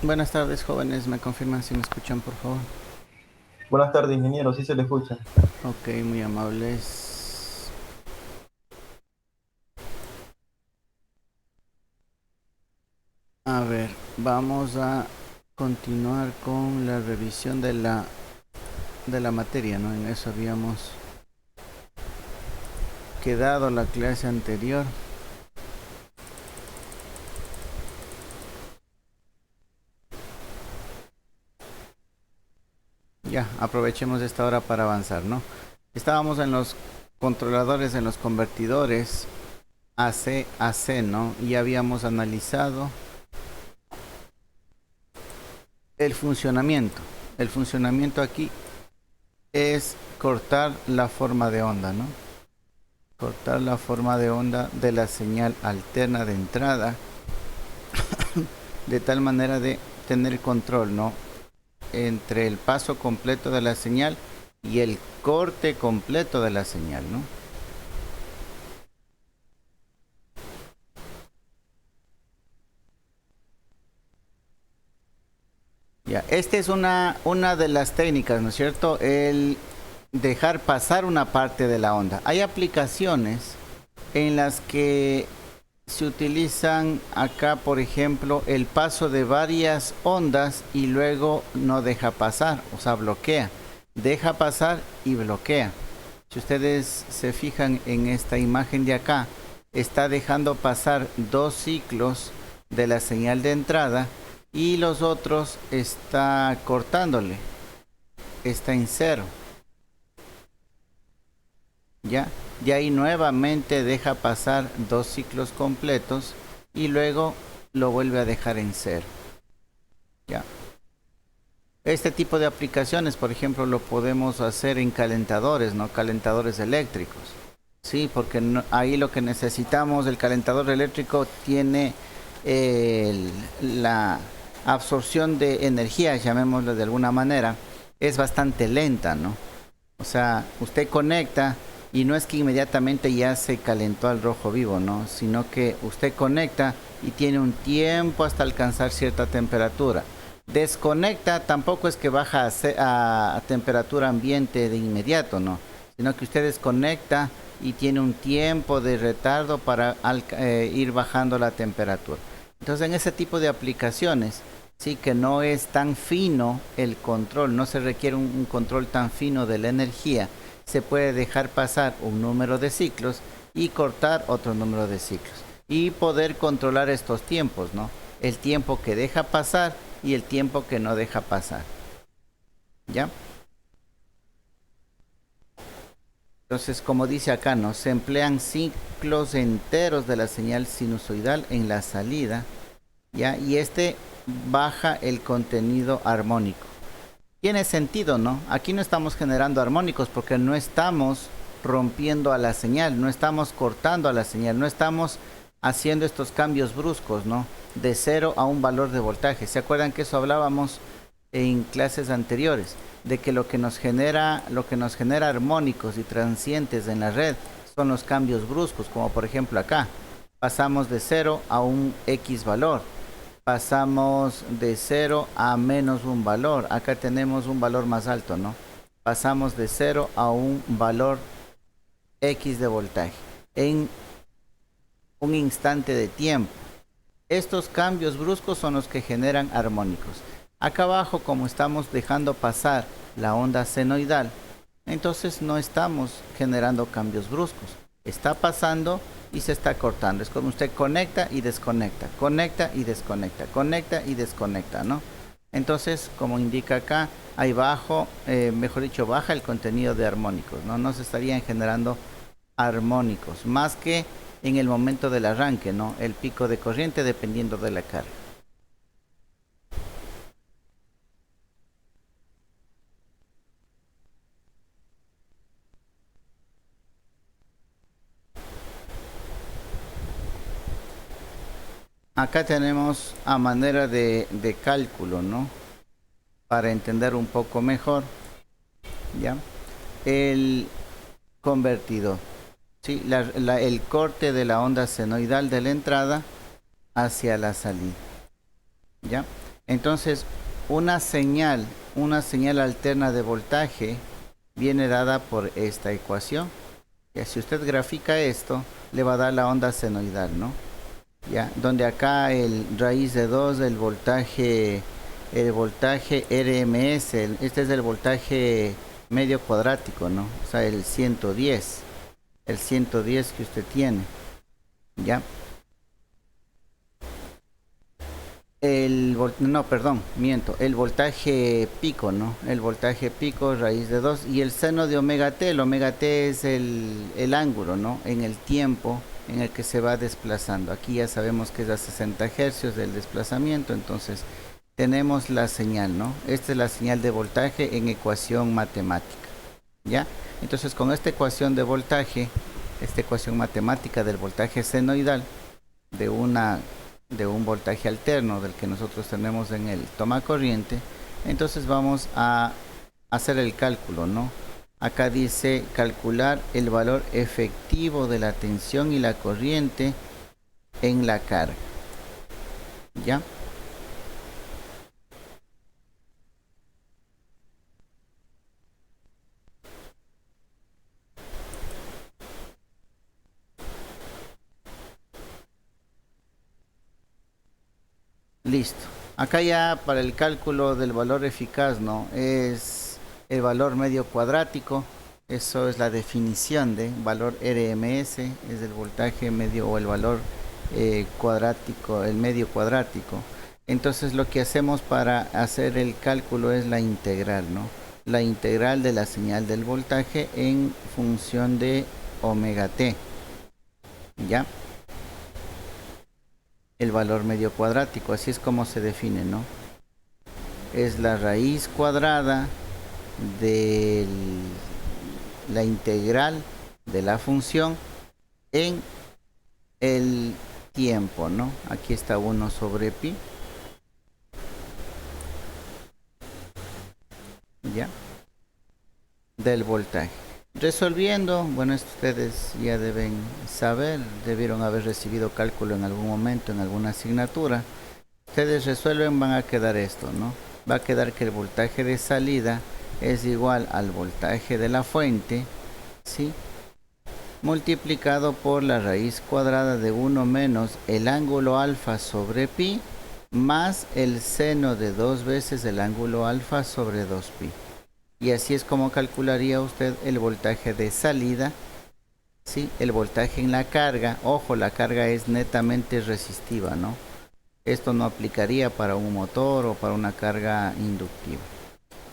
Buenas tardes, jóvenes. ¿Me confirman si me escuchan, por favor? Buenas tardes, ingeniero, sí se le escucha. Ok, muy amables. A ver, vamos a continuar con la revisión de la materia, ¿no? En eso habíamos quedado la clase anterior. Ya, aprovechemos esta hora para avanzar, ¿no? Estábamos en los controladores, en los convertidores AC, AC, ¿no? Y habíamos analizado el funcionamiento. El funcionamiento aquí es cortar la forma de onda, ¿no? Cortar la forma de onda de la señal alterna de entrada de tal manera de tener control, ¿no? Entre el paso completo de la señal y el corte completo de la señal, ¿no? Ya, esta es una de las técnicas, ¿no es cierto? El dejar pasar una parte de la onda. Hay aplicaciones en las que se utilizan acá, por ejemplo, el paso de varias ondas y luego no deja pasar, o sea, bloquea. Deja pasar y bloquea. Si ustedes se fijan en esta imagen de acá, está dejando pasar dos ciclos de la señal de entrada y los otros está cortándole, está en cero. ¿Ya? Y ahí nuevamente deja pasar dos ciclos completos y luego lo vuelve a dejar en cero. ¿Ya? Este tipo de aplicaciones, por ejemplo, lo podemos hacer en calentadores, ¿no? Calentadores eléctricos. Sí, porque ahí lo que necesitamos, el calentador eléctrico tiene la absorción de energía, llamémoslo de alguna manera, es bastante lenta, ¿no? O sea, usted conecta y no es que inmediatamente ya se calentó al rojo vivo, ¿no? Sino que usted conecta y tiene un tiempo hasta alcanzar cierta temperatura. Desconecta, tampoco es que baja a temperatura ambiente de inmediato, ¿no? Sino que usted desconecta y tiene un tiempo de retardo para ir bajando la temperatura. Entonces, en ese tipo de aplicaciones, sí que no es tan fino el control, no se requiere un control tan fino de la energía, se puede dejar pasar un número de ciclos y cortar otro número de ciclos y poder controlar estos tiempos, ¿no? El tiempo que deja pasar y el tiempo que no deja pasar. ¿Ya? Entonces, como dice acá, ¿no? Se emplean ciclos enteros de la señal sinusoidal en la salida, ¿ya? Y este baja el contenido armónico. Tiene sentido, ¿no? Aquí no estamos generando armónicos porque no estamos rompiendo a la señal, no estamos cortando a la señal, no estamos haciendo estos cambios bruscos, ¿no? De cero a un valor de voltaje. ¿Se acuerdan que eso hablábamos en clases anteriores? De que lo que nos genera armónicos y transientes en la red son los cambios bruscos, como por ejemplo acá. Pasamos de cero a un X valor, pasamos de cero a menos un valor. Acá tenemos un valor más alto, ¿no? Pasamos de cero a un valor X de voltaje en un instante de tiempo. Estos cambios bruscos son los que generan armónicos. Acá abajo, como estamos dejando pasar la onda senoidal, entonces no estamos generando cambios bruscos. Está pasando y se está cortando. Es como usted conecta y desconecta, conecta y desconecta, conecta y desconecta, ¿no? Entonces, como indica acá, ahí bajo, mejor dicho, baja el contenido de armónicos, ¿no? No se estarían generando armónicos, más que en el momento del arranque, ¿no? El pico de corriente dependiendo de la carga. Acá tenemos a manera de cálculo, ¿no? Para entender un poco mejor, ¿ya? El convertidor, ¿sí? El corte de la onda senoidal de la entrada hacia la salida. ¿Ya? Entonces, una señal alterna de voltaje viene dada por esta ecuación. Ya, si usted grafica esto, le va a dar la onda senoidal, ¿no? Ya, donde acá el raíz de 2 del el voltaje RMS, este es el voltaje medio cuadrático, ¿no? O sea, el 110 que usted tiene, ¿ya? No, perdón, miento, el voltaje pico, ¿no? El voltaje pico, raíz de 2 y el seno de omega t, el omega t es el ángulo, ¿no? En el tiempo en el que se va desplazando. Aquí ya sabemos que es a 60 hercios del desplazamiento, entonces tenemos la señal, ¿no? Esta es la señal de voltaje en ecuación matemática, ¿ya? Entonces con esta ecuación de voltaje, esta ecuación matemática del voltaje senoidal, de una de un voltaje alterno del que nosotros tenemos en el toma corriente, entonces vamos a hacer el cálculo, ¿no? Acá dice calcular el valor efectivo de la tensión y la corriente en la carga. ¿Ya? Listo. Acá ya para el cálculo del valor eficaz, ¿no? Es el valor medio cuadrático. Eso es la definición de valor RMS, es el voltaje medio o el valor cuadrático, el medio cuadrático. Entonces lo que hacemos para hacer el cálculo es la integral, ¿no? La integral de la señal del voltaje en función de omega t. ¿Ya? El valor medio cuadrático, así es como se define, ¿no? Es la raíz cuadrada de la integral de la función en el tiempo, ¿no? Aquí está 1 sobre pi. ¿Ya? Del voltaje. Resolviendo, bueno, esto ustedes ya deben saber, debieron haber recibido cálculo en algún momento, en alguna asignatura. Ustedes resuelven, van a quedar esto, ¿no? Va a quedar que el voltaje de salida es igual al voltaje de la fuente, ¿sí? Multiplicado por la raíz cuadrada de 1 menos el ángulo alfa sobre pi más el seno de 2 veces el ángulo alfa sobre 2pi. Y así es como calcularía usted el voltaje de salida, ¿sí? El voltaje en la carga, ojo, la carga es netamente resistiva, ¿no? Esto no aplicaría para un motor o para una carga inductiva.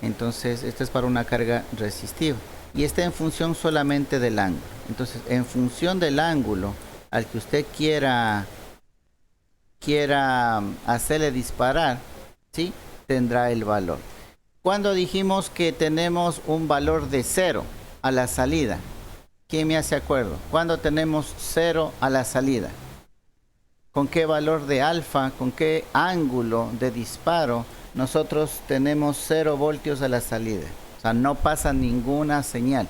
Entonces, esto es para una carga resistiva. Y está en función solamente del ángulo. Entonces, en función del ángulo al que usted quiera hacerle disparar, ¿sí? Tendrá el valor. Cuando dijimos que tenemos un valor de 0 a la salida, ¿quién me hace acuerdo? Cuando tenemos 0 a la salida, ¿con qué valor de alfa, con qué ángulo de disparo nosotros tenemos 0 voltios a la salida? O sea, no pasa ninguna señal.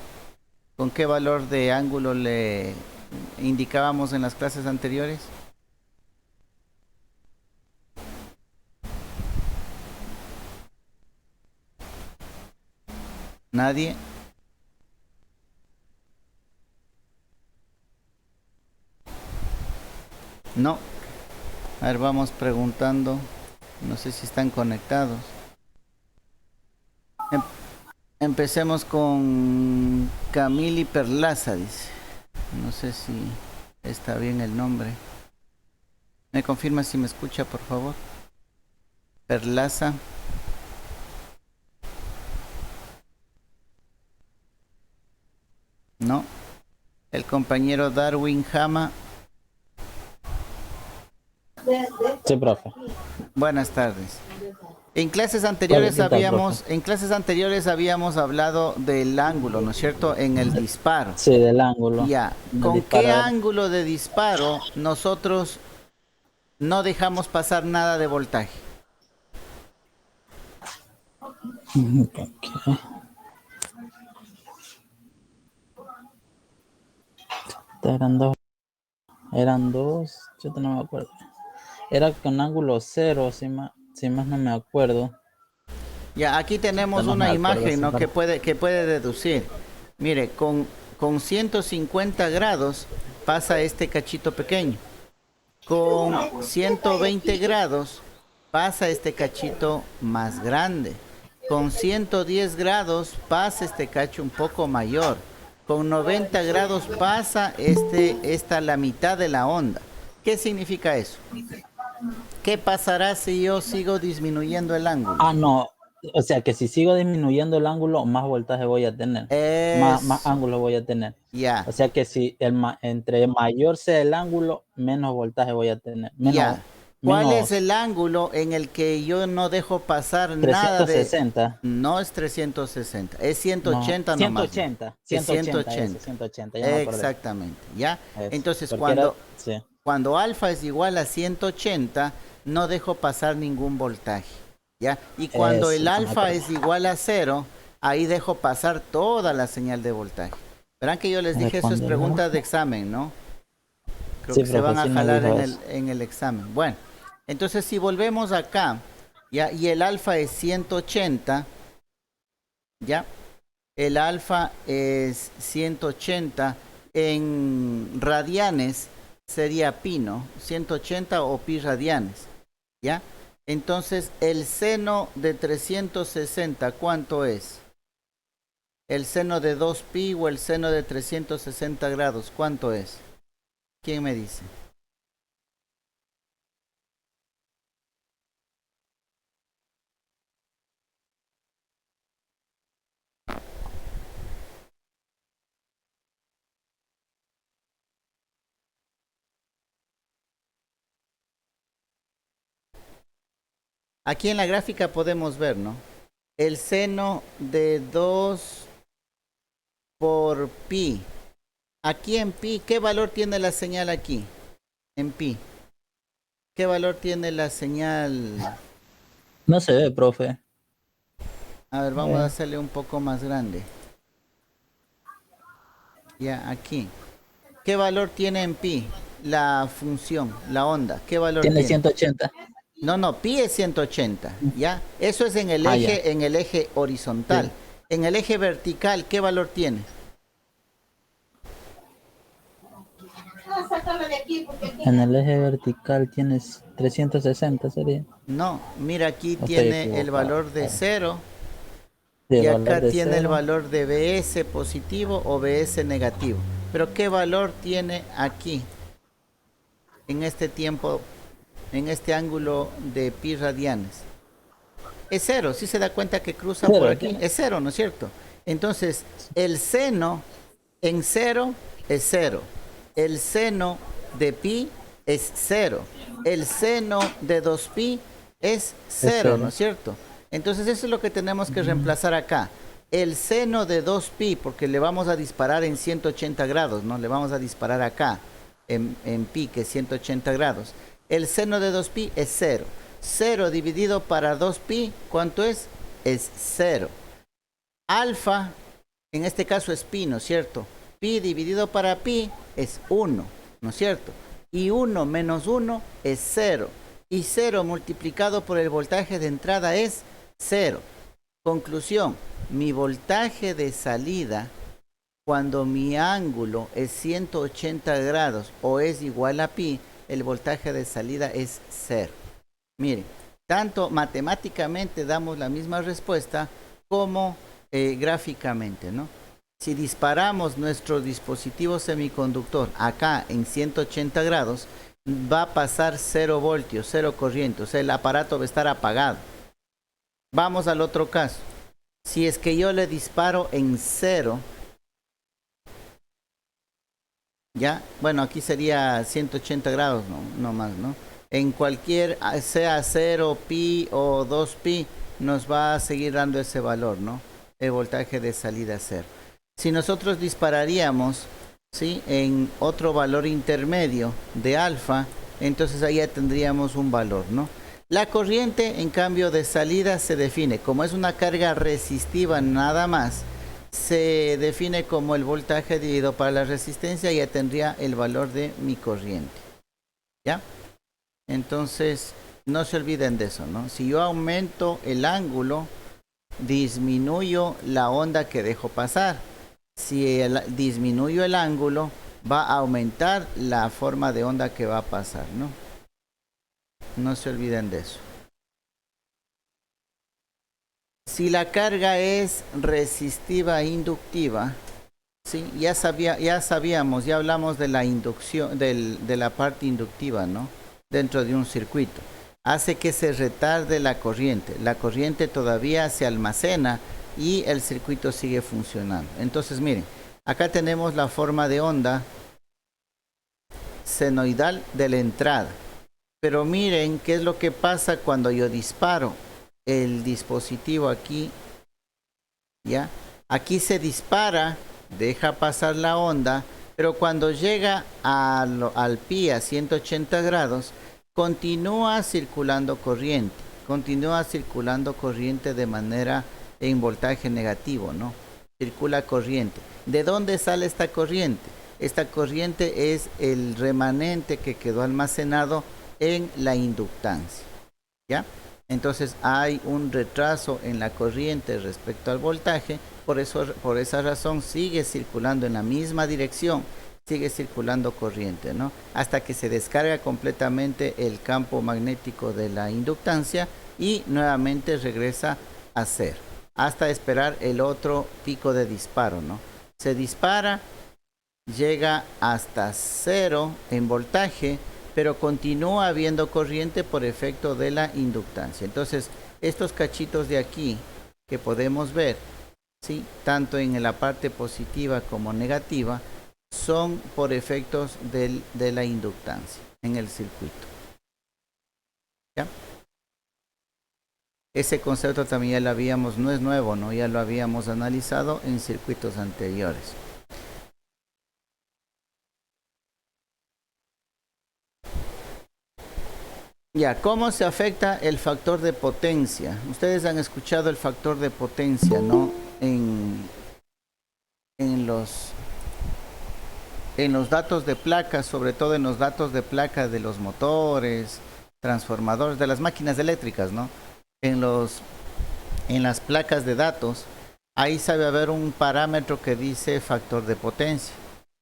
¿Con qué valor de ángulo le indicábamos en las clases anteriores? ¿Nadie? No. A ver, vamos preguntando. No sé si están conectados. Empecemos con Camili Perlaza, dice. No sé si está bien el nombre. ¿Me confirma si me escucha, por favor? Perlaza. No. El compañero Darwin Jama. Sí, profe. Buenas tardes. En clases Hola, anteriores ¿qué tal, profe? habíamos hablado del ángulo, ¿no es cierto? En el disparo. Sí, del ángulo Ya. del ¿Con qué disparador. ángulo de disparo nosotros no dejamos pasar nada de voltaje? Ok. Eran dos. Eran dos. Yo no me acuerdo. Era con ángulo cero, Si más no me acuerdo. Ya, aquí tenemos No me una acuerdo imagen, esa ¿no? parte. Que puede deducir. Mire, con 150 grados pasa este cachito pequeño. Con 120 grados pasa este cachito más grande. Con 110 grados pasa este cacho un poco mayor. Con 90 grados pasa esta la mitad de la onda. ¿Qué significa eso? ¿Qué pasará si yo sigo disminuyendo el ángulo? Ah, no. O sea que si sigo disminuyendo el ángulo, más voltaje voy a tener. Más Eso, ángulo voy a tener. ya, O sea que si entre mayor sea el ángulo, menos voltaje voy a tener. ya. ¿Cuál es Menos el ángulo en el que yo no dejo pasar nada de... 360. No es 360, es No, 180 nomás. 180. Es 180, 180. 180, ya me acordé. Exactamente, ¿ya? Eso, Entonces, porque era, sí, cuando alfa es igual a 180, no dejo pasar ningún voltaje, ¿ya? Y cuando eso, el ya me alfa acordé. es igual a 0, ahí dejo pasar toda la señal de voltaje. Verán que yo les dije, eso es Cuando pregunta el- de examen, ¿no? Creo Sí, que se profe, van a sí me jalar dijo eso. en el examen. Bueno, entonces si volvemos acá, ¿ya? Y el alfa es 180, ¿ya? El alfa es 180 en radianes, sería pi, ¿no? 180 o pi radianes, ¿ya? Entonces, el seno de 360, ¿cuánto es? El seno de 2pi o el seno de 360 grados, ¿cuánto es? ¿Quién me dice? Aquí en la gráfica podemos ver, ¿no? El seno de 2 por pi. Aquí en pi, ¿qué valor tiene la señal aquí? En pi. ¿Qué valor tiene la señal? No se ve, profe. A ver, vamos a Eh, hacerle un poco más grande. Ya, aquí. ¿Qué valor tiene en pi? La función, la onda. ¿Qué valor Tiene tiene? 180. No, no, pi es 180, ¿ya? Eso es Ah, ya. en el eje horizontal. Sí. En el eje vertical, ¿qué valor tiene? En el eje vertical tienes 360, sería. No, mira, aquí O estoy tiene el equivocado. valor de 0 De y valor acá de tiene el 0. valor de BS positivo o BS negativo. Pero ¿qué valor tiene aquí? En este tiempo, en este ángulo de pi radianes. Es 0, si se da cuenta que cruza por 0 aquí, tiene. es 0, ¿no es cierto? Entonces, el seno en 0 es 0. El seno de pi es 0. El seno de 2pi es Es 0, ¿no 0. es cierto? Entonces, eso es lo que tenemos que reemplazar acá. El seno de 2pi, porque le vamos a disparar en 180 grados, ¿no? Le vamos a disparar acá, en pi, que es 180 grados. El seno de 2pi es 0. 0 dividido para 2pi, ¿cuánto es? Es 0. Alfa, en este caso es pi, ¿no es cierto? Pi dividido para pi es 1, ¿no es cierto? Y 1 menos 1 es 0. Y 0 multiplicado por el voltaje de entrada es 0. Conclusión, mi voltaje de salida, cuando mi ángulo es 180 grados o es igual a pi, el voltaje de salida es 0. Miren, tanto matemáticamente damos la misma respuesta como gráficamente, ¿no? Si disparamos nuestro dispositivo semiconductor acá en 180 grados, va a pasar 0 voltios, 0 corriente, o sea, el aparato va a estar apagado. Vamos al otro caso. Si es que yo le disparo en 0, ¿ya? Bueno, aquí sería 180 grados, no más, ¿no? En cualquier, sea 0, pi o 2pi, nos va a seguir dando ese valor, ¿no? El voltaje de salida 0. Si nosotros dispararíamos, ¿sí? En otro valor intermedio de alfa, entonces ahí ya tendríamos un valor, ¿no? La corriente, en cambio, de salida se define, como es una carga resistiva nada más, se define como el voltaje dividido para la resistencia, ya tendría el valor de mi corriente. ¿Ya? Entonces, No se olviden de eso, ¿no? Si yo aumento el ángulo, disminuyo la onda que dejo pasar. Si disminuyo el ángulo, va a aumentar la forma de onda que va a pasar, ¿no? No se olviden de eso. Si la carga es resistiva e inductiva, ¿sí? Ya sabíamos, ya hablamos de la inducción, de la parte inductiva, ¿no? Dentro de un circuito. Hace que se retarde la corriente. La corriente todavía se almacena y el circuito sigue funcionando. Entonces, miren, acá tenemos la forma de onda senoidal de la entrada. Pero miren qué es lo que pasa cuando yo disparo el dispositivo aquí. ¿Ya? Aquí se dispara, deja pasar la onda, pero cuando llega al pi a 180 grados, continúa circulando corriente de manera en voltaje negativo, ¿no? Circula corriente. ¿De dónde sale esta corriente? Esta corriente es el remanente que quedó almacenado en la inductancia, ¿ya? Entonces hay un retraso en la corriente respecto al voltaje, por esa razón sigue circulando en la misma dirección, sigue circulando corriente, ¿no? Hasta que se descarga completamente el campo magnético de la inductancia y nuevamente regresa a cero, hasta esperar el otro pico de disparo, ¿no? Se dispara, llega hasta cero en voltaje, pero continúa habiendo corriente por efecto de la inductancia. Entonces, estos cachitos de aquí que podemos ver, ¿sí? Tanto en la parte positiva como negativa, son por efectos de la inductancia en el circuito. ¿Ya? Ese concepto también ya lo habíamos, no es nuevo, ¿no? Ya lo habíamos analizado en circuitos anteriores. Ya, ¿cómo se afecta el factor de potencia? Ustedes han escuchado el factor de potencia, ¿no? En los datos de placa, sobre todo en los datos de placa de los motores, transformadores, de las máquinas eléctricas, ¿no? En las placas de datos, ahí sabe haber un parámetro que dice factor de potencia.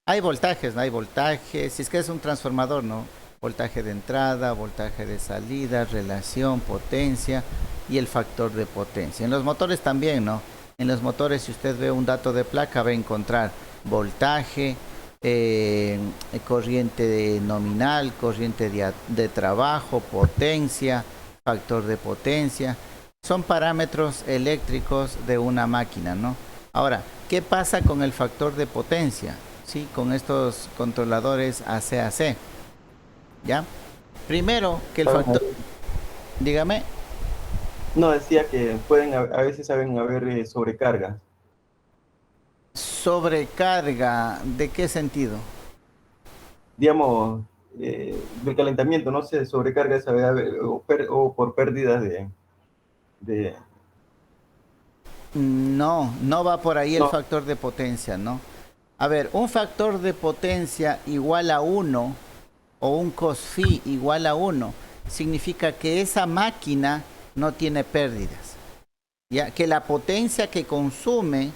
Hay voltajes, ¿no? Hay voltajes, si es que es un transformador, ¿no? Voltaje de entrada, voltaje de salida, relación, potencia y el factor de potencia. En los motores también, ¿no? En los motores, si usted ve un dato de placa, va a encontrar voltaje, corriente nominal, corriente de trabajo, potencia, factor de potencia. Son parámetros eléctricos de una máquina, ¿no? Ahora, ¿qué pasa con el factor de potencia? ¿Sí? Con estos controladores AC-AC. ¿Ya? Primero que el factor... Dígame. No, decía que a veces saben haber sobrecarga. ¿Sobrecarga? ¿De qué sentido? Digamos, del calentamiento, no se sobrecarga sabe haber, o por pérdidas de... No va por ahí el factor de potencia, ¿no? A ver, un factor de potencia igual a 1 o un cos phi igual a 1 significa que esa máquina no tiene pérdidas, ya que la potencia que consume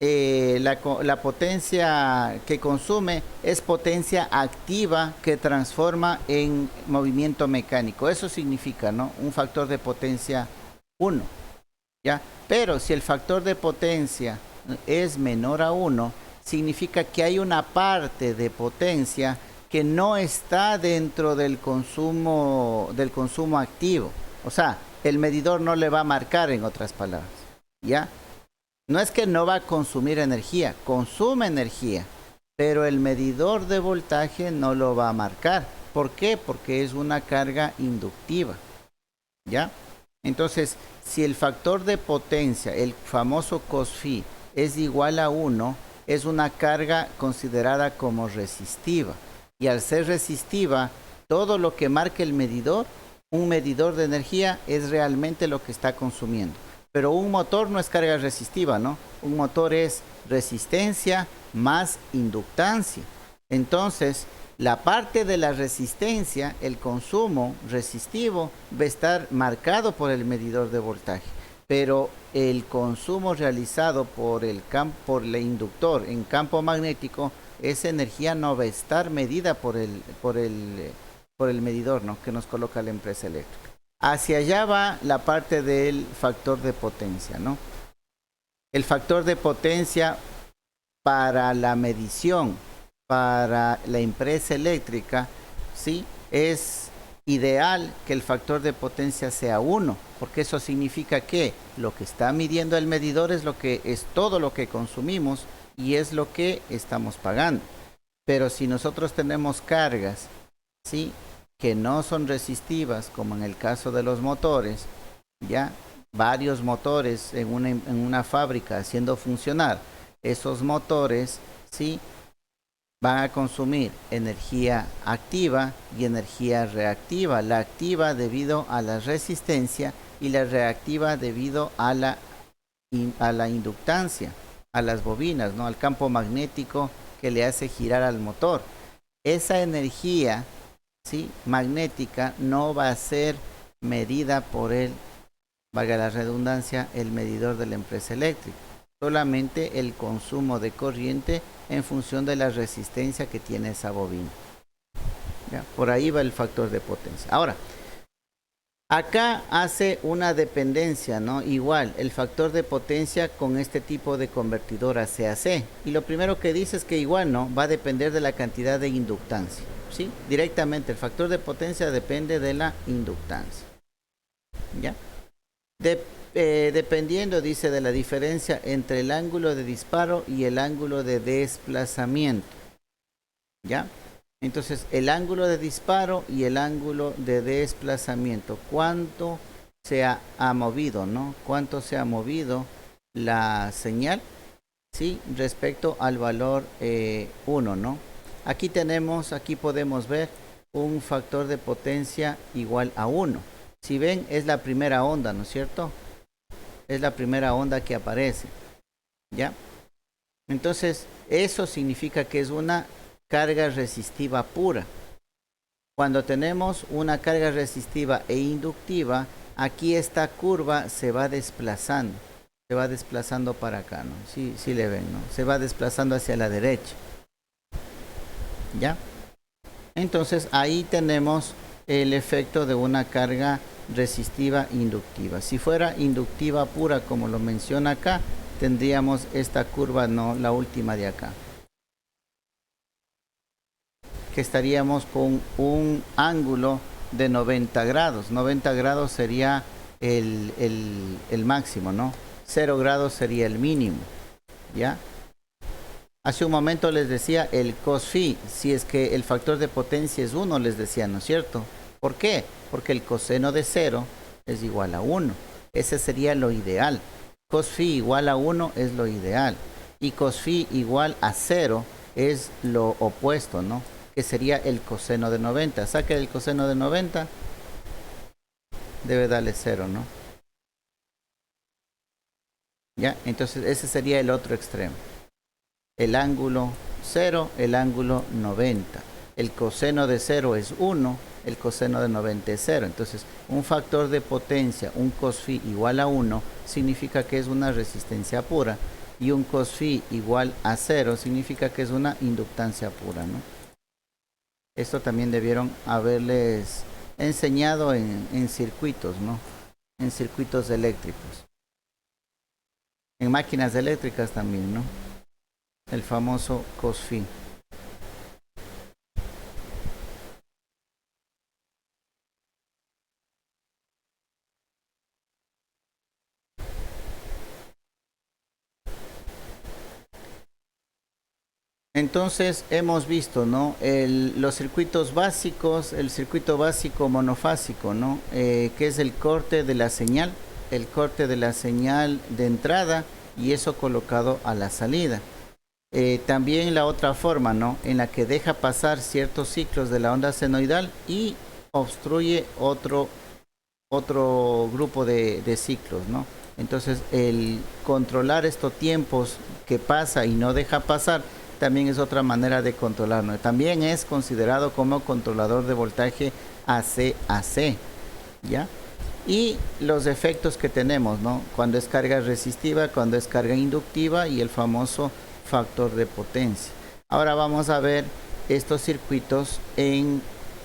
la potencia que consume es potencia activa que transforma en movimiento mecánico. Eso significa, ¿no? Un factor de potencia 1, ¿ya? Pero si el factor de potencia es menor a 1, significa que hay una parte de potencia que no está dentro del consumo activo. O sea, el medidor no le va a marcar, en otras palabras, ¿ya? No es que no va a consumir energía, consume energía, pero el medidor de voltaje no lo va a marcar. ¿Por qué? Porque es una carga inductiva, ¿ya? Entonces, si el factor de potencia, el famoso cos phi, es igual a 1, es una carga considerada como resistiva. Y al ser resistiva, todo lo que marque el medidor, un medidor de energía, es realmente lo que está consumiendo. Pero un motor no es carga resistiva, ¿no? Un motor es resistencia más inductancia. Entonces, la parte de la resistencia, el consumo resistivo, va a estar marcado por el medidor de voltaje, pero el consumo realizado por por el inductor en campo magnético, esa energía no va a estar medida por el medidor, ¿no?, que nos coloca la empresa eléctrica. Hacia allá va la parte del factor de potencia, ¿no? El factor de potencia para la medición, para la empresa eléctrica, ¿sí?, es ideal que el factor de potencia sea 1, porque eso significa que lo que está midiendo el medidor es todo lo que consumimos y es lo que estamos pagando. Pero si nosotros tenemos cargas, ¿sí?, que no son resistivas, como en el caso de los motores, ya varios motores en una fábrica haciendo funcionar esos motores, ¿sí?, van a consumir energía activa y energía reactiva. La activa debido a la resistencia y la reactiva debido a la inductancia, a las bobinas, ¿no?, al campo magnético que le hace girar al motor. Esa energía, ¿sí?, magnética no va a ser medida por valga la redundancia, el medidor de la empresa eléctrica. Solamente el consumo de corriente en función de la resistencia que tiene esa bobina. ¿Ya? Por ahí va el factor de potencia. Ahora, acá hace una dependencia, ¿no? Igual, el factor de potencia con este tipo de convertidor AC-AC. Y lo primero que dice es que igual, ¿no?, va a depender de la cantidad de inductancia, ¿sí? Directamente, el factor de potencia depende de la inductancia. ¿Ya? Dependiendo, dice, de la diferencia entre el ángulo de disparo y el ángulo de desplazamiento. ¿Ya? Entonces, el ángulo de disparo y el ángulo de desplazamiento. ¿Cuánto se ha movido, no? ¿Cuánto se ha movido la señal? ¿Sí? Respecto al valor 1, ¿no? Aquí podemos ver un factor de potencia igual a 1. Si ven, es la primera onda, ¿no es cierto? Es la primera onda que aparece, ¿ya? Entonces, eso significa que es una carga resistiva pura. Cuando tenemos una carga resistiva e inductiva, aquí esta curva se va desplazando para acá, ¿no? Sí le ven, ¿no? Se va desplazando hacia la derecha, ¿ya? Entonces, ahí tenemos el efecto de una carga resistiva inductiva. Si fuera inductiva pura, como lo menciona acá, tendríamos esta curva, no la última de acá, que estaríamos con un ángulo de 90 grados. 90 grados sería el máximo, ¿no? 0 grados sería el mínimo, ¿ya? Hace un momento les decía el cos phi, si es que el factor de potencia es 1, les decía, ¿no es cierto? ¿Por qué? Porque el coseno de 0 es igual a 1. Ese sería lo ideal. Cos phi igual a 1 es lo ideal. Y cos phi igual a 0 es lo opuesto, ¿no? Que sería el coseno de 90. Saque el coseno de 90, debe darle 0, ¿no? ¿Ya? Entonces ese sería el otro extremo. El ángulo 0, el ángulo 90. El coseno de 0 es 1, el coseno de 90 es 0. Entonces, un factor de potencia, un cos phi igual a 1, significa que es una resistencia pura. Y un cos phi igual a 0 significa que es una inductancia pura, ¿no? Esto también debieron haberles enseñado en circuitos, ¿no? En circuitos eléctricos. En máquinas eléctricas también, ¿no? El famoso cos phi. Entonces hemos visto, ¿no?, los circuitos básicos, el circuito básico monofásico, ¿no?, que es el corte de la señal de entrada y eso colocado a la salida. También la otra forma, ¿no?, en la que deja pasar ciertos ciclos de la onda senoidal y obstruye otro grupo de ciclos, ¿no? Entonces, el controlar estos tiempos que pasa y no deja pasar también es otra manera de controlarlo. También es considerado como controlador de voltaje AC-AC, ¿ya? Y los efectos que tenemos, ¿no? Cuando es carga resistiva, cuando es carga inductiva y el famoso factor de potencia. Ahora vamos a ver estos circuitos en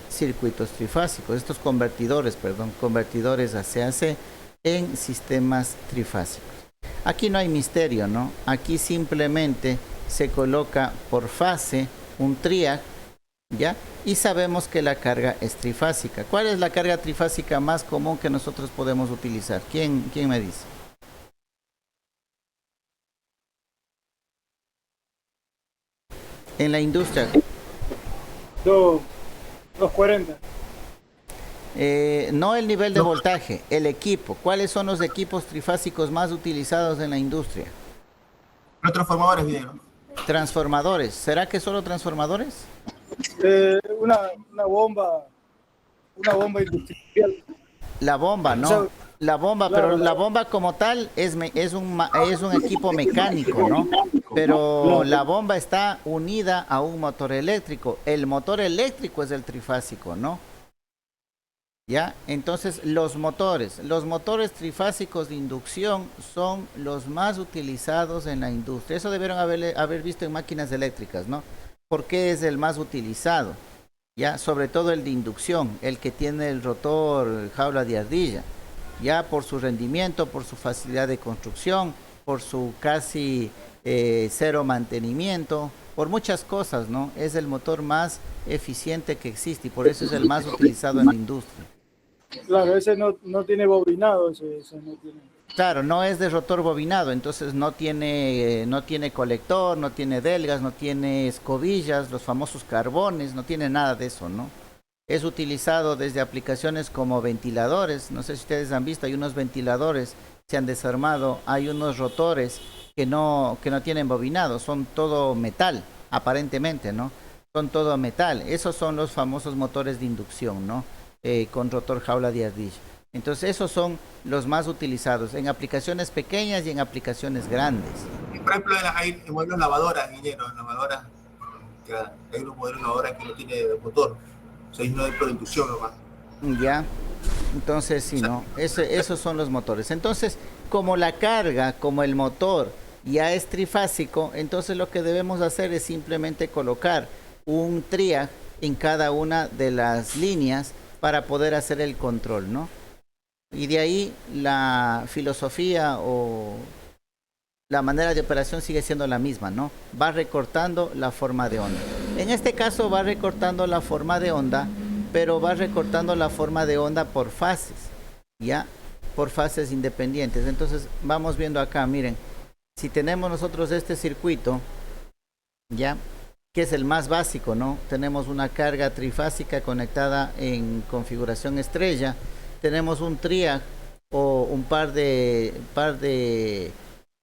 circuitos trifásicos, estos convertidores, convertidores AC-AC en sistemas trifásicos. Aquí no hay misterio, ¿no? Aquí simplemente se coloca por fase un triac, ¿ya? Y sabemos que la carga es trifásica. ¿Cuál es la carga trifásica más común que nosotros podemos utilizar? ¿Quién me dice? En la industria. 240. No el nivel de voltaje, el equipo. ¿Cuáles son los equipos trifásicos más utilizados en la industria? Los transformadores, Diego. Transformadores. ¿Será que solo transformadores? Una bomba industrial. La bomba, ¿no? O sea, la bomba, claro, pero la bomba como tal es un equipo mecánico, ¿no? Pero la bomba está unida a un motor eléctrico. El motor eléctrico es el trifásico, ¿no? ¿Ya? Entonces, los motores trifásicos de inducción son los más utilizados en la industria. Eso debieron haber visto en máquinas eléctricas, ¿no? ¿Por qué es el más utilizado? Ya, sobre todo el de inducción, el que tiene el rotor jaula de ardilla, ya por su rendimiento, por su facilidad de construcción, por su casi cero mantenimiento, por muchas cosas, ¿no? Es el motor más eficiente que existe y por eso es el más utilizado en la industria. Claro, ese no tiene bobinado, ese no tiene. Claro, no es de rotor bobinado, entonces no tiene colector, no tiene delgas, no tiene escobillas, los famosos carbones, no tiene nada de eso, ¿no? Es utilizado desde aplicaciones como ventiladores, no sé si ustedes han visto, hay unos ventiladores, se han desarmado, hay unos rotores que no tienen bobinado, son todo metal, aparentemente, ¿no? Son todo metal, esos son los famosos motores de inducción, ¿no? Con rotor jaula de ardilla. Entonces esos son los más utilizados en aplicaciones pequeñas y en aplicaciones grandes. Y por ejemplo, hay modelos lavadoras, Guillermo, lavadoras, hay unos modelos lavadoras que no tiene motor, o sea, no hay por inducción nomás. Ya, entonces sí, ¿no? Esos son los motores. Entonces, como la carga, como el motor ya es trifásico, entonces lo que debemos hacer es simplemente colocar un triac en cada una de las líneas para poder hacer el control, ¿no? Y de ahí la filosofía o la manera de operación sigue siendo la misma, ¿no? Va recortando la forma de onda. En este caso va recortando la forma de onda, pero va recortando la forma de onda por fases, ¿ya? Por fases independientes. Entonces vamos viendo acá, miren, si tenemos nosotros este circuito, ¿ya? Que es el más básico, ¿no? Tenemos una carga trifásica conectada en configuración estrella, tenemos un triac o un par de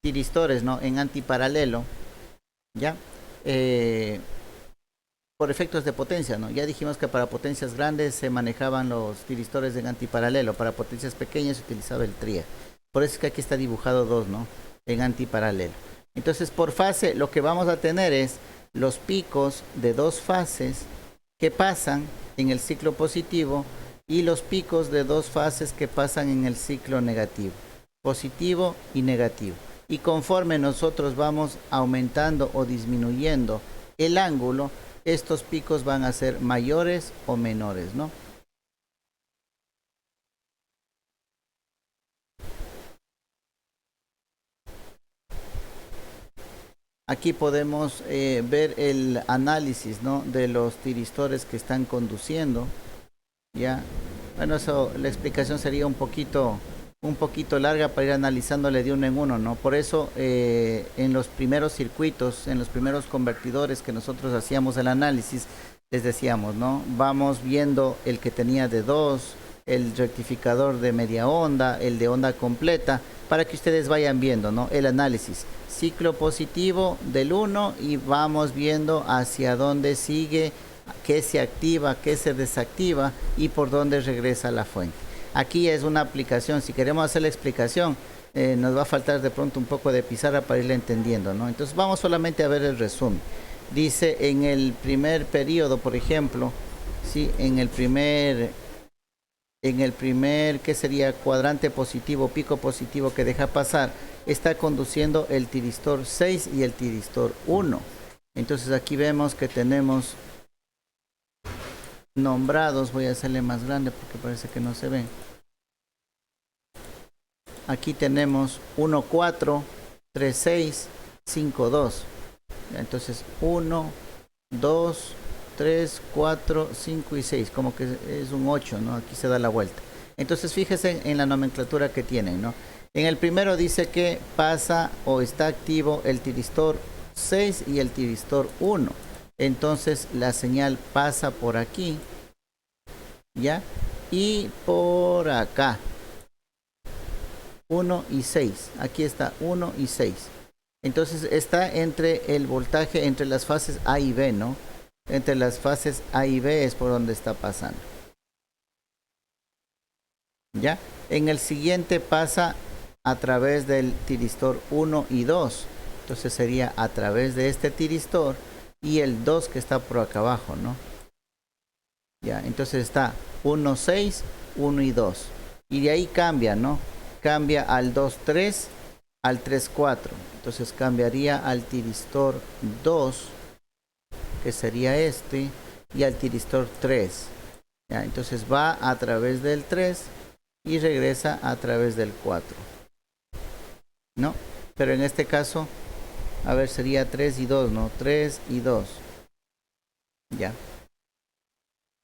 tiristores, ¿no? En antiparalelo, ¿ya? Por efectos de potencia, ¿no? Ya dijimos que para potencias grandes se manejaban los tiristores en antiparalelo, para potencias pequeñas se utilizaba el triac. Por eso es que aquí está dibujado 2, ¿no? En antiparalelo. Entonces, por fase, lo que vamos a tener es los picos de 2 fases que pasan en el ciclo positivo y los picos de 2 fases que pasan en el ciclo negativo, positivo y negativo. Y conforme nosotros vamos aumentando o disminuyendo el ángulo, estos picos van a ser mayores o menores, ¿no? Aquí podemos ver el análisis, ¿no? De los tiristores que están conduciendo, ¿ya? Bueno, eso, la explicación sería un poquito larga para ir analizándole de uno en uno, ¿no? Por eso en los primeros circuitos, en los primeros convertidores que nosotros hacíamos el análisis, les decíamos, ¿no? Vamos viendo el que tenía de 2, el rectificador de media onda, el de onda completa, para que ustedes vayan viendo, ¿no? El análisis. Ciclo positivo del 1 y vamos viendo hacia dónde sigue, qué se activa, qué se desactiva y por dónde regresa la fuente. Aquí es una aplicación, si queremos hacer la explicación, nos va a faltar de pronto un poco de pizarra para irla entendiendo, ¿no? Entonces vamos solamente a ver el resumen. Dice en el primer periodo, por ejemplo, ¿sí? En el primer, ¿qué sería? Cuadrante positivo, pico positivo que deja pasar, está conduciendo el tiristor 6 y el tiristor 1. Entonces aquí vemos que tenemos nombrados, voy a hacerle más grande porque parece que no se ven. Aquí tenemos 1, 4, 3, 6, 5, 2. Entonces 1, 2, 3, 4, 5 y 6, como que es un 8, ¿no? Aquí se da la vuelta. Entonces fíjense en la nomenclatura que tienen, ¿no? En el primero dice que pasa o está activo el tiristor 6 y el tiristor 1. Entonces la señal pasa por aquí, ¿ya? Y por acá. 1 y 6. Aquí está 1 y 6. Entonces está entre el voltaje, entre las fases A y B, ¿no? Entre las fases A y B es por donde está pasando. ¿Ya? En el siguiente pasa a través del tiristor 1 y 2. Entonces sería a través de este tiristor y el 2 que está por acá abajo, ¿no? Ya, entonces está 1, 6, 1 y 2. Y de ahí cambia, ¿no? Cambia al 2, 3, al 3, 4. Entonces cambiaría al tiristor 2, que sería este, y al tiristor 3. Ya, entonces va a través del 3 y regresa a través del 4. ¿No? Pero en este caso, a ver, sería 3 y 2, ¿no? 3 y 2. Ya.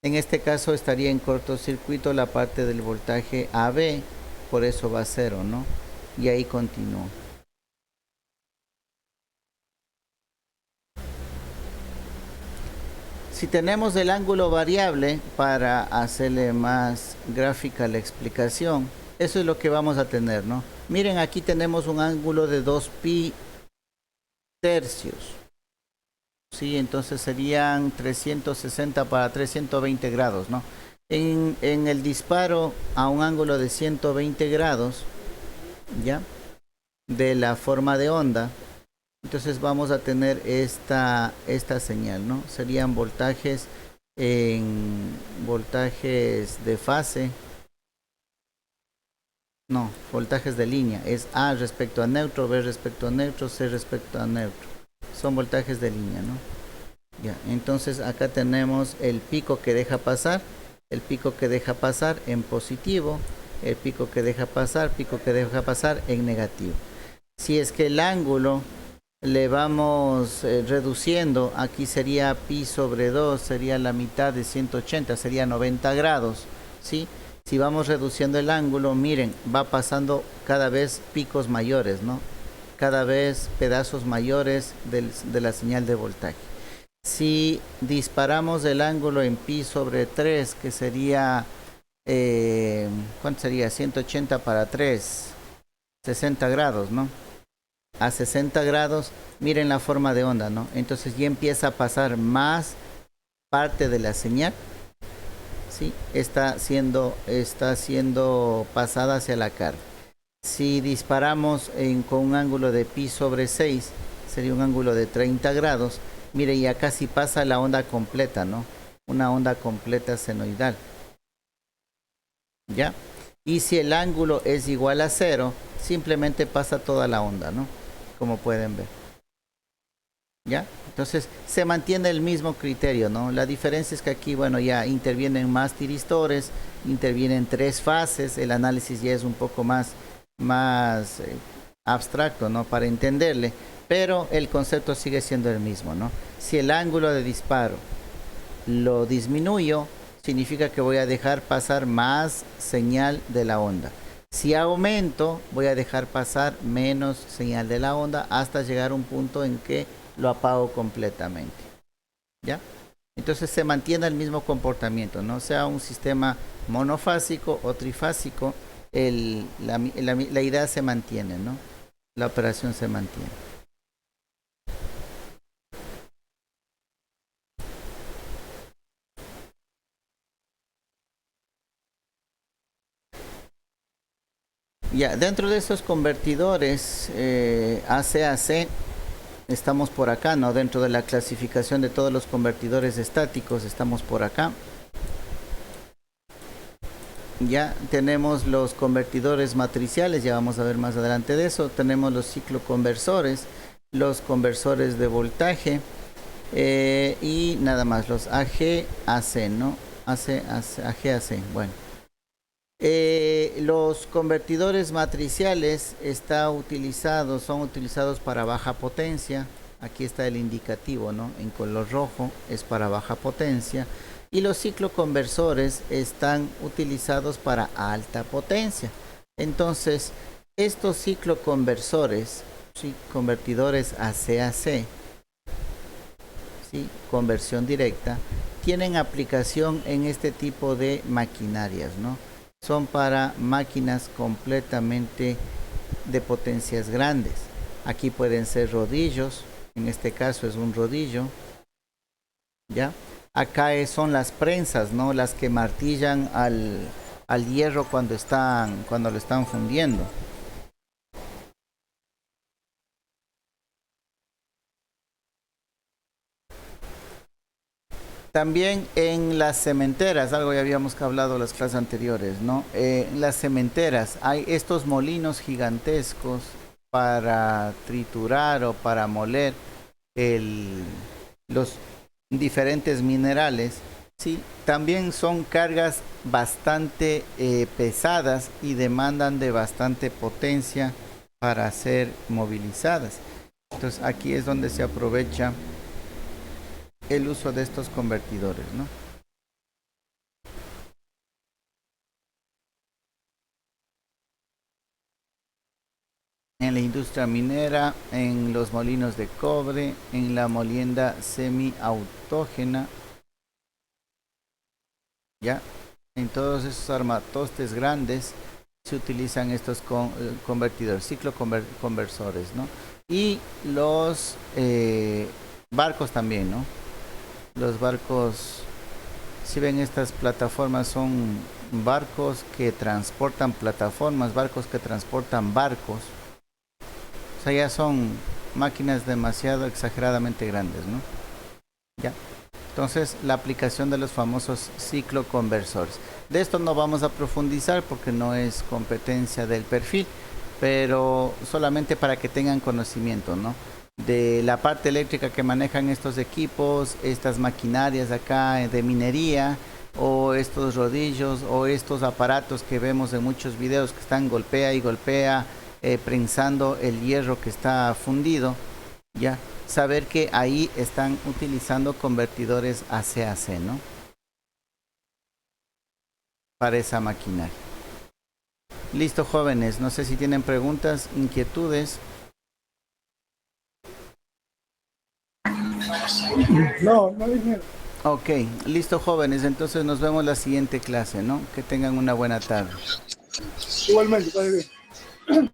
En este caso estaría en cortocircuito la parte del voltaje AB, por eso va a 0, ¿no? Y ahí continúa. Si tenemos el ángulo variable, para hacerle más gráfica la explicación, eso es lo que vamos a tener, ¿no? Miren, aquí tenemos un ángulo de 2 pi tercios. Sí, entonces serían 360 para 320 grados, ¿no? En el disparo a un ángulo de 120 grados, ¿ya? De la forma de onda, entonces vamos a tener esta señal, ¿no? Serían voltajes voltajes de fase. No, voltajes de línea. Es A respecto a neutro, B respecto a neutro, C respecto a neutro. Son voltajes de línea, ¿no? Ya, entonces acá tenemos el pico que deja pasar, el pico que deja pasar en positivo, el pico que deja pasar en negativo. Si es que el ángulo le vamos reduciendo, aquí sería pi sobre 2, sería la mitad de 180, sería 90 grados, ¿sí? Si vamos reduciendo el ángulo, miren, va pasando cada vez picos mayores, ¿no? Cada vez pedazos mayores de la señal de voltaje. Si disparamos el ángulo en pi sobre 3, que sería, ¿cuánto sería? 180 para 3, 60 grados, ¿no? A 60 grados, miren la forma de onda, ¿no? Entonces ya empieza a pasar más parte de la señal, ¿sí? Está siendo pasada hacia la carga. Si disparamos con un ángulo de pi sobre 6, sería un ángulo de 30 grados. Mire, ya casi pasa la onda completa, ¿no? Una onda completa senoidal. ¿Ya? Y si el ángulo es igual a 0, simplemente pasa toda la onda, ¿no? Como pueden ver. ¿Ya? Entonces, se mantiene el mismo criterio, ¿no? La diferencia es que aquí, bueno, ya intervienen más tiristores, intervienen 3 fases, el análisis ya es un poco más abstracto, ¿no? Para entenderle. Pero el concepto sigue siendo el mismo, ¿no? Si el ángulo de disparo lo disminuyo, significa que voy a dejar pasar más señal de la onda. Si aumento, voy a dejar pasar menos señal de la onda hasta llegar a un punto en que lo apago completamente. ¿Ya? Entonces se mantiene el mismo comportamiento, no sea un sistema monofásico o trifásico, la idea se mantiene, ¿no? La operación se mantiene. Ya, dentro de estos convertidores AC-AC, estamos por acá, ¿no? Dentro de la clasificación de todos los convertidores estáticos, estamos por acá. Ya tenemos los convertidores matriciales, ya vamos a ver más adelante de eso. Tenemos los cicloconversores, los conversores de voltaje y nada más, los AG-AC, ¿no? AG-AC, bueno. Los convertidores matriciales son utilizados para baja potencia. Aquí está el indicativo, ¿no? En color rojo es para baja potencia. Y los cicloconversores están utilizados para alta potencia. Entonces, estos cicloconversores, ¿sí? Convertidores AC-AC, ¿sí? Conversión directa, tienen aplicación en este tipo de maquinarias, ¿no? Son para máquinas completamente de potencias grandes. Aquí pueden ser rodillos, en este caso es un rodillo, ¿ya? Acá son las prensas, ¿no? Las que martillan al hierro cuando lo están fundiendo. También en las cementeras, algo ya habíamos hablado en las clases anteriores, ¿no? En las cementeras hay estos molinos gigantescos para triturar o para moler los diferentes minerales, ¿sí? También son cargas bastante pesadas y demandan de bastante potencia para ser movilizadas. Entonces aquí es donde se aprovecha el uso de estos convertidores, ¿no? En la industria minera, en los molinos de cobre, en la molienda semiautógena, ya, en todos esos armatostes grandes se utilizan estos convertidores, cicloconversores, ¿no? Y los barcos también, ¿no? Los barcos, si ven estas plataformas, son barcos que transportan plataformas, barcos que transportan barcos. O sea, ya son máquinas demasiado exageradamente grandes, ¿no? Ya. Entonces, la aplicación de los famosos cicloconversores. De esto no vamos a profundizar porque no es competencia del perfil, pero solamente para que tengan conocimiento, ¿no? De la parte eléctrica que manejan estos equipos, estas maquinarias acá de minería, o estos rodillos, o estos aparatos que vemos en muchos videos que están golpea y golpea, prensando el hierro que está fundido, ya saber que ahí están utilizando convertidores AC-AC, ¿no? Para esa maquinaria. Listo, jóvenes, no sé si tienen preguntas, inquietudes. No dije. Ok, listo, jóvenes, entonces nos vemos la siguiente clase, ¿no? Que tengan una buena tarde. Igualmente, está bien.